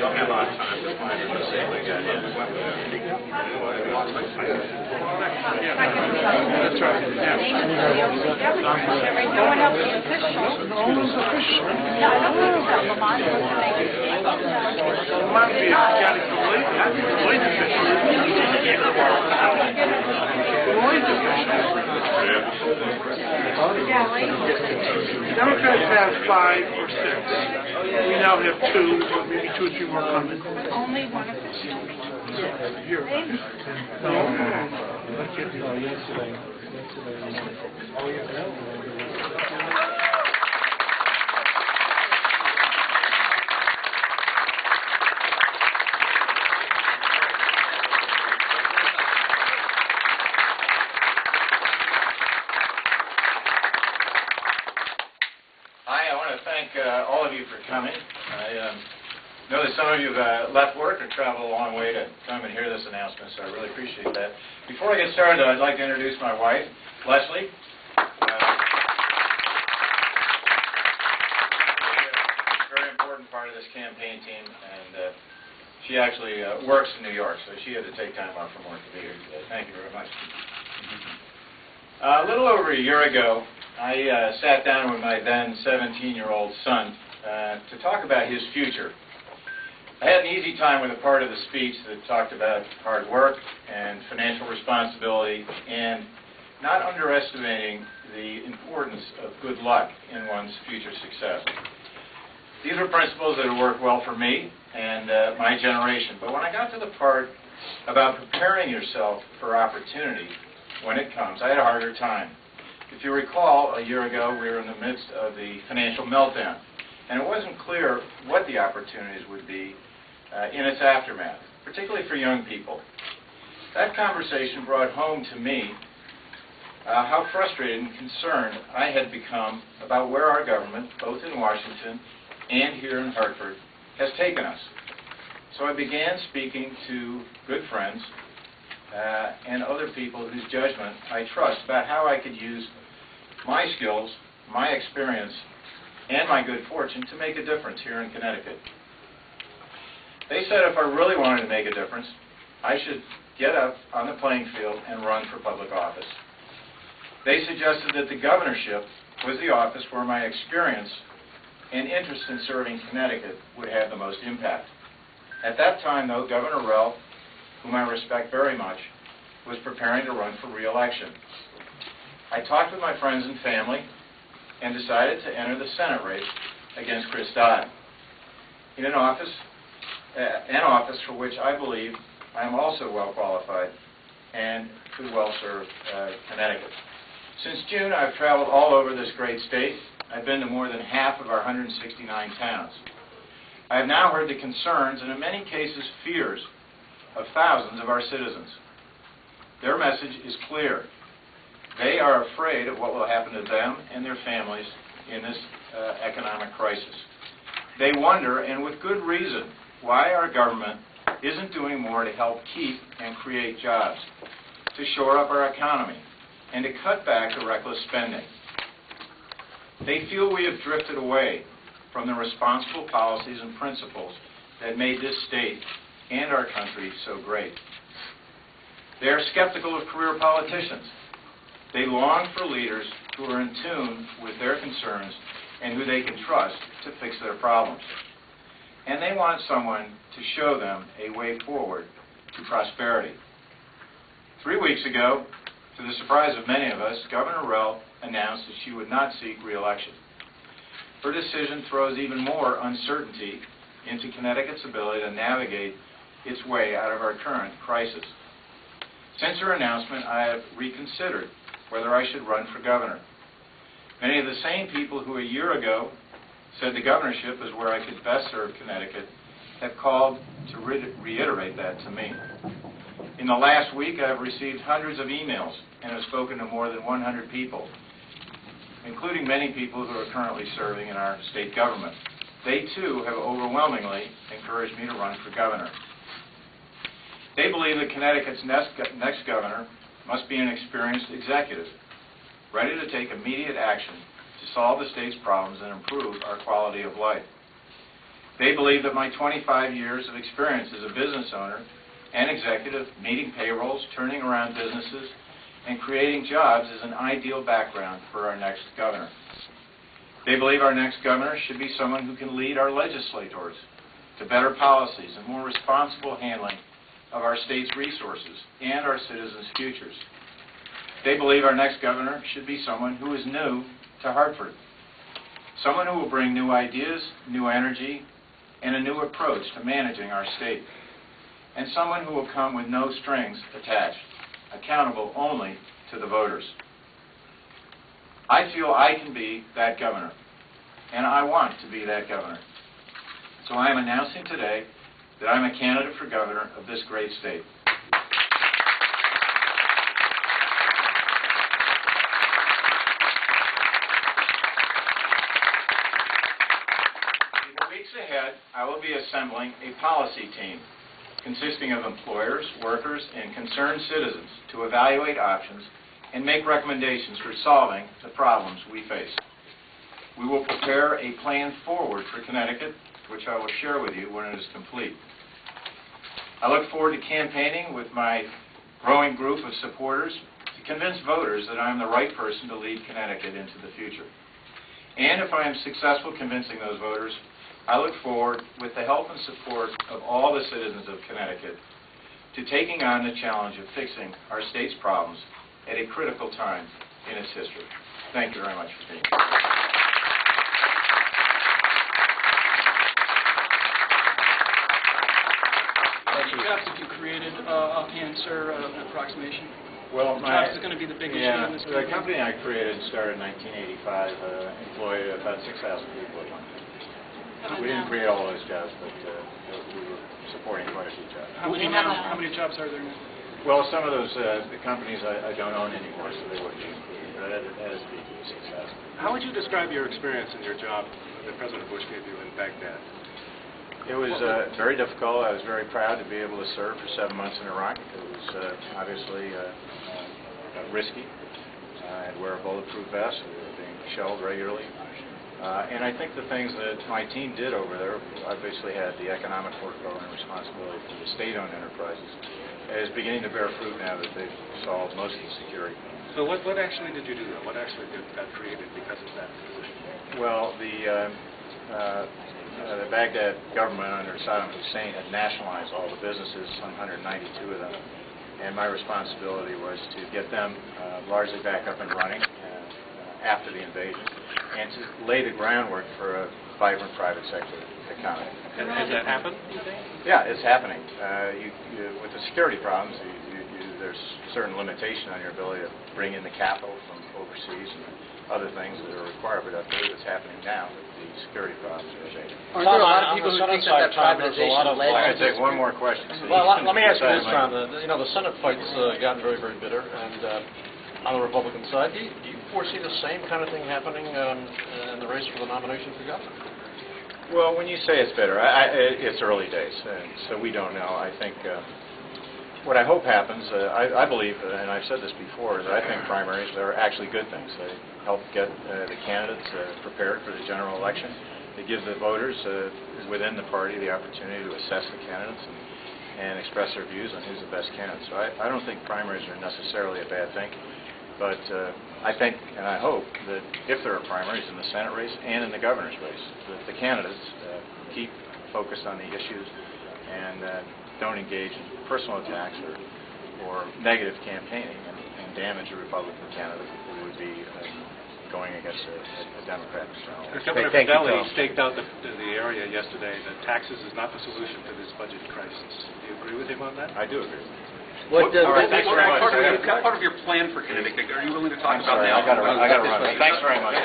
don't have a lot of time to find it. Let's see if we got in. That's right. Yeah. No one else is official. No one's official. No, I don't think so. Lamont was to make it. Lamont be got it complete. I think Lloyd's official. Lloyd's official. Yeah, like, Democrats have 5 or 6. We now have 2, but maybe 2 or 3 more coming. only one official. Here. Hi, I want to thank all of you for coming. I know that some of you have left work or traveled a long way to come and hear this announcement, so I really appreciate that. Before I get started, I'd like to introduce my wife, Leslie. A very important part of this campaign team, and she actually works in New York, so she had to take time off from work to be here today. Thank you very much. A little over a year ago, I sat down with my then 17-year-old son to talk about his future. I had an easy time with a part of the speech that talked about hard work and financial responsibility and not underestimating the importance of good luck in one's future success. These were principles that have worked well for me and my generation. But when I got to the part about preparing yourself for opportunity when it comes, I had a harder time. If you recall, a year ago we were in the midst of the financial meltdown, and it wasn't clear what the opportunities would be in its aftermath, particularly for young people. That conversation brought home to me how frustrated and concerned I had become about where our government, both in Washington and here in Hartford, has taken us. So I began speaking to good friends and other people whose judgment I trust about how I could use my skills, my experience, and my good fortune to make a difference here in Connecticut. They said if I really wanted to make a difference, I should get up on the playing field and run for public office. They suggested that the governorship was the office where my experience and interest in serving Connecticut would have the most impact. At that time, though, Governor Rell, whom I respect very much, was preparing to run for re-election. I talked with my friends and family and decided to enter the Senate race against Chris Dodd in an office for which I believe I am also well qualified and could well serve Connecticut. Since June, I've traveled all over this great state. I've been to more than half of our 169 towns. I have now heard the concerns and in many cases fears of thousands of our citizens. Their message is clear. They are afraid of what will happen to them and their families in this economic crisis. They wonder, and with good reason, why our government isn't doing more to help keep and create jobs, to shore up our economy, and to cut back the reckless spending. They feel we have drifted away from the responsible policies and principles that made this state and our country so great. They are skeptical of career politicians. They long for leaders who are in tune with their concerns and who they can trust to fix their problems. And they want someone to show them a way forward to prosperity. 3 weeks ago, to the surprise of many of us, Governor Rell announced that she would not seek re-election. Her decision throws even more uncertainty into Connecticut's ability to navigate its way out of our current crisis. Since her announcement, I have reconsidered whether I should run for governor. Many of the same people who a year ago said the governorship is where I could best serve Connecticut have called to reiterate that to me. In the last week, I have received hundreds of emails and have spoken to more than 100 people, including many people who are currently serving in our state government. They, too, have overwhelmingly encouraged me to run for governor. They believe that Connecticut's next governor must be an experienced executive, ready to take immediate action to solve the state's problems and improve our quality of life. They believe that my 25 years of experience as a business owner and executive, meeting payrolls, turning around businesses, and creating jobs is an ideal background for our next governor. They believe our next governor should be someone who can lead our legislators to better policies and more responsible handling of our state's resources and our citizens' futures. They believe our next governor should be someone who is new to Hartford, someone who will bring new ideas, new energy, and a new approach to managing our state, and someone who will come with no strings attached, accountable only to the voters. I feel I can be that governor, and I want to be that governor. So I am announcing today that I'm a candidate for governor of this great state. In the weeks ahead, I will be assembling a policy team consisting of employers, workers, and concerned citizens to evaluate options and make recommendations for solving the problems we face. We will prepare a plan forward for Connecticut, which I will share with you when it is complete. I look forward to campaigning with my growing group of supporters to convince voters that I am the right person to lead Connecticut into the future. And if I am successful convincing those voters, I look forward, with the help and support of all the citizens of Connecticut, to taking on the challenge of fixing our state's problems at a critical time in its history. Thank you very much for being here. How many jobs have you created offhand, sir, an approximation? Well, Jobs is going to be the big issue in this the country. company I created started in 1985, employed about 6,000 people at one time. We didn't create all those jobs, but we were supporting quite a few jobs. How many jobs are there now? Well, some of those the companies I don't own anymore, so they wouldn't be included. But that is the 6,000. How would you describe your experience in your job that President Bush gave you in Baghdad? It was very difficult. I was very proud to be able to serve for 7 months in Iraq. It was obviously risky. I had to wear a bulletproof vest. We were being shelled regularly. And I think the things that my team did over there, obviously had the economic workload and responsibility for the state-owned enterprises, is beginning to bear fruit now that they've solved most of the security problems. So what actually did you do then? What actually got created because of that position? Well, the Baghdad government under Saddam Hussein had nationalized all the businesses, some 192 of them, and my responsibility was to get them largely back up and running after the invasion, and to lay the groundwork for a vibrant private sector economy. Has that happened, you think? Yeah, it's happening. With the security problems, there's certain limitation on your ability to bring in the capital from overseas and other things that are required, but I believe it's happening now with the security problems are abating. Aren't there a lot of people who think that privatization led I'm going to to take one more question. Well, let me ask you this, Tom. The Senate fight's gotten very, very bitter, and on the Republican side, do you foresee the same kind of thing happening in the race for the nomination for governor? Well, when you say it's bitter, it's early days, and so we don't know. I think what I hope happens, I believe, and I've said this before, that I think primaries are actually good things. They help get the candidates prepared for the general election. They give the voters within the party the opportunity to assess the candidates and express their views on who's the best candidate. So I don't think primaries are necessarily a bad thing. But I think and I hope that if there are primaries in the Senate race and in the governor's race, that the candidates keep focused on the issues and don't engage in personal attacks or negative campaigning and damage a Republican candidate who would be going against a Democratic general. Governor Fideli staked out the area yesterday that taxes is not the solution to this budget crisis. Do you agree with him on that? I do agree. What part of your plan for Connecticut are you willing to talk about now? I got to run. Thanks very much.